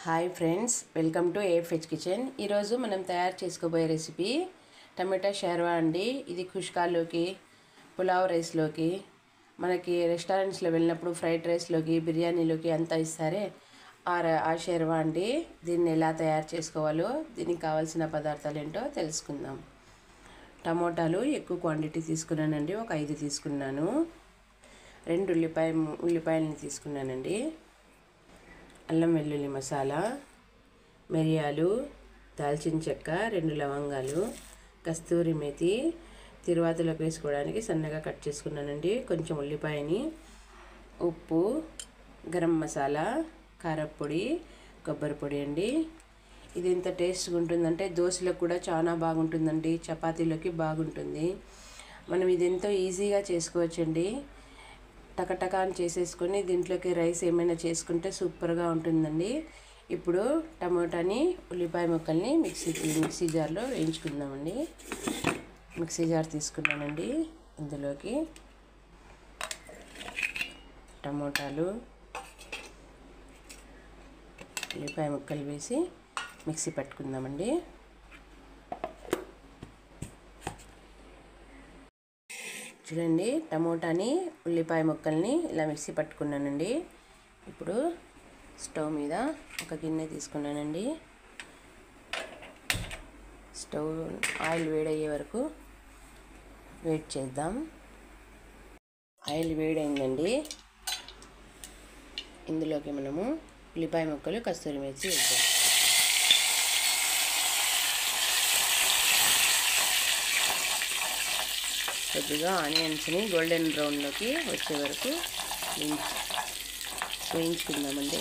Hi friends, welcome to AFH kitchen. ఈరోజు మనం తయారు చేసుకోబోయే రెసిపీ టమాటా షర్వా అండి. ఇది కుష్కాలోకి, పులావ్ రైస్లోకి, మనకి రెస్టారెంట్స్లో వెళ్ళినప్పుడు ఫ్రైడ్ రైస్లోకి, బిర్యానీలోకి అంతా ఇస్తారే ఆ షర్వా అండి. దీన్ని ఎలా తయారు చేసుకోవాలో, దీనికి కావాల్సిన పదార్థాలు ఏంటో తెలుసుకుందాం. టమోటాలు ఎక్కువ క్వాంటిటీ తీసుకున్నానండి, ఒక 5 తీసుకున్నాను. 2 ఉల్లిపాయలని తీసుకున్నానండి. అల్లం వెల్లుల్లి మసాలా, మిరియాలు, దాల్చిన చెక్క, 2 లవంగాలు, కస్తూరి మేతి, తిరువాతలోకి వేసుకోవడానికి సన్నగా కట్ చేసుకున్నానండి. కొంచెం ఉల్లిపాయని, ఉప్పు, గరం మసాలా, కారపొడి, కొబ్బరి పొడి అండి. ఇది ఎంత టేస్ట్గా ఉంటుందంటే దోశలకు కూడా చాలా బాగుంటుందండి, చపాతీలోకి బాగుంటుంది. మనం ఇది ఎంతో ఈజీగా చేసుకోవచ్చండి. టకటకాని చేసేసుకొని దీంట్లోకి రైస్ ఏమైనా చేసుకుంటే సూపర్గా ఉంటుందండి. ఇప్పుడు టమోటాని, ఉల్లిపాయ ముక్కల్ని మిక్సీ జార్లో వేయించుకుందామండి. మిక్సీ జార్ తీసుకున్నానండి. ఇందులోకి టమోటాలు, ఉల్లిపాయ ముక్కలు వేసి మిక్సీ పట్టుకుందామండి. చూడండి, టమోటాని, ఉల్లిపాయ ముక్కల్ని ఇలా మిక్సీ పట్టుకున్నానండి. ఇప్పుడు స్టవ్ మీద ఒక గిన్నె తీసుకున్నానండి. స్టవ్ ఆయిల్ వేడయ్యే వరకు వెయిట్ చేద్దాం. ఆయిల్ వేడైందండి. ఇందులోకి మనము ఉల్లిపాయ ముక్కలు, కస్తూరి మేతి వేద్దాం. కొద్దిగా ఆనియన్స్ని గోల్డెన్ బ్రౌన్లోకి వచ్చే వరకు వేయించుకుందామండి.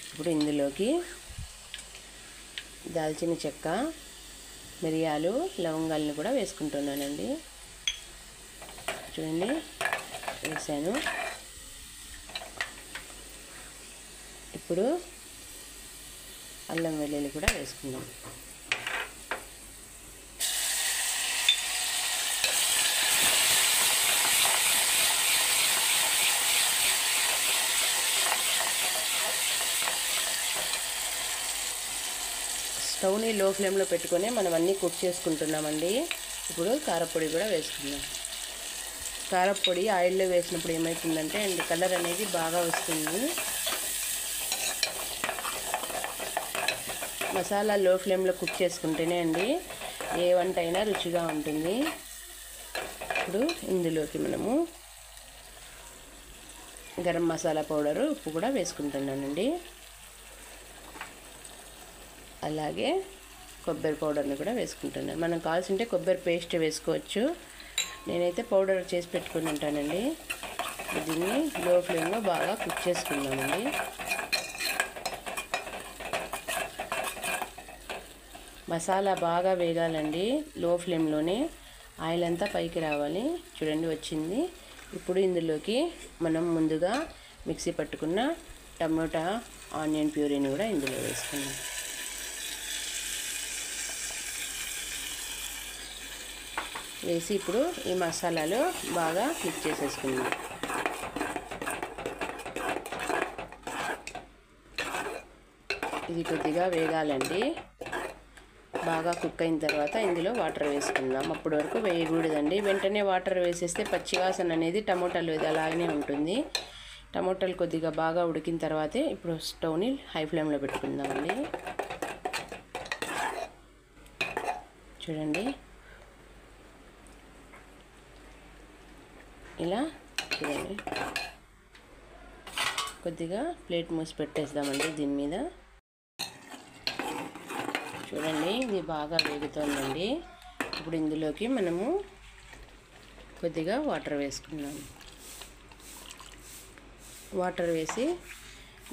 ఇప్పుడు ఇందులోకి దాల్చిన చెక్క, మిరియాలు, లవంగాలను కూడా వేసుకుంటున్నానండి. చూడండి, వేసాను. ఇప్పుడు అల్లం వెల్లుల్లి కూడా వేసుకుందాం. స్టవ్ని లో ఫ్లేమ్లో పెట్టుకొని మనం అన్నీ కుక్ చేసుకుంటున్నామండి. ఇప్పుడు కారపొడి కూడా వేసుకుందాం. కారపొడి ఆయిల్లో వేసినప్పుడు ఏమవుతుందంటే అండి, కలర్ అనేది బాగా వస్తుంది. మసాలా లో ఫ్లేమ్లో కుక్ చేసుకుంటేనే అండి ఏ వంట అయినా రుచిగా ఉంటుంది. ఇప్పుడు ఇందులోకి మనము గరం మసాలా పౌడరు, ఉప్పు కూడా వేసుకుంటున్నానండి. అలాగే కొబ్బరి పౌడర్ని కూడా వేసుకుంటున్నాను. మనం కావాల్సింటే కొబ్బరి పేస్ట్ వేసుకోవచ్చు. నేనైతే పౌడర్ చేసి పెట్టుకుని ఉంటానండి. దీన్ని లో ఫ్లేమ్లో బాగా కుక్ చేసుకుందామండి. మసాలా బాగా వేగాలండి, లో ఫ్లేమ్లోనే. ఆయిల్ అంతా పైకి రావాలి. చూడండి, వచ్చింది. ఇప్పుడు ఇందులోకి మనం ముందుగా మిక్సీ పట్టుకున్న టమోటా, ఆనియన్ ప్యూరీని కూడా ఇందులో వేసుకుందాం. వేసి ఇప్పుడు ఈ మసాలాలో బాగా మిక్స్ చేసేసుకుందాం. ఇది కొద్దిగా వేగాలండి. బాగా కుక్ అయిన తర్వాత ఇందులో వాటర్ వేసుకుందాం. అప్పటి వరకు వేయకూడదండి. వెంటనే వాటర్ వేసేస్తే పచ్చివాసన అనేది టమోటాలు అలాగనే ఉంటుంది. టమోటాలు కొద్దిగా బాగా ఉడికిన తర్వాతే ఇప్పుడు స్టవ్ని హై ఫ్లేమ్లో పెట్టుకుందామండి. చూడండి, ఇలా చూడండి. కొద్దిగా ప్లేట్ మూసి పెట్టేద్దామండి దీని మీద. చూడండి, ఇది బాగా వేగుతోందండి. ఇప్పుడు ఇందులోకి మనము కొద్దిగా వాటర్ వేసుకుందాం. వాటర్ వేసి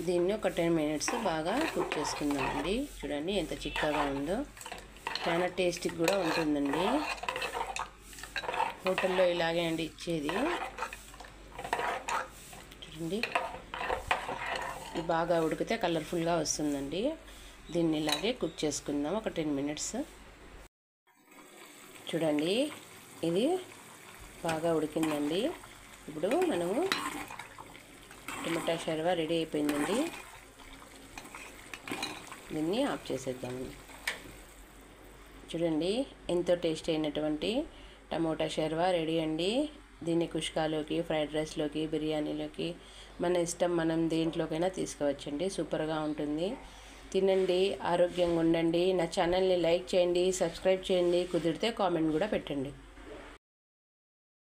దీన్ని ఒక 10 మినిట్స్ బాగా కుక్ చేసుకుందామండి. చూడండి ఎంత చిక్కగా ఉందో, చాలా టేస్టీగా కూడా ఉంటుందండి. హోటల్లో ఇలాగే అండి ఇచ్చేది. చూడండి, ఇది బాగా ఉడికితే కలర్ఫుల్గా వస్తుందండి. దీన్ని ఇలాగే కుక్ చేసుకుందాం ఒక 10 మినిట్స్. చూడండి, ఇది బాగా ఉడికిందండి. ఇప్పుడు మనము టమోటా షర్వా రెడీ అయిపోయిందండి. దీన్ని ఆఫ్ చేసేద్దామండి. చూడండి ఎంతో టేస్టీ అయినటువంటి టమోటా షర్వా రెడీ అండి. దీన్ని కుష్కాలోకి, ఫ్రైడ్ రైస్లోకి, బిర్యానీలోకి మన ఇష్టం, మనం దేంట్లోకైనా తీసుకోవచ్చండి. సూపర్గా ఉంటుంది. తినండి, ఆరోగ్యంగా ఉండండి. నా ఛానల్ని లైక్ చేయండి, సబ్స్క్రైబ్ చేయండి, కుదిరితే కామెంట్ కూడా పెట్టండి.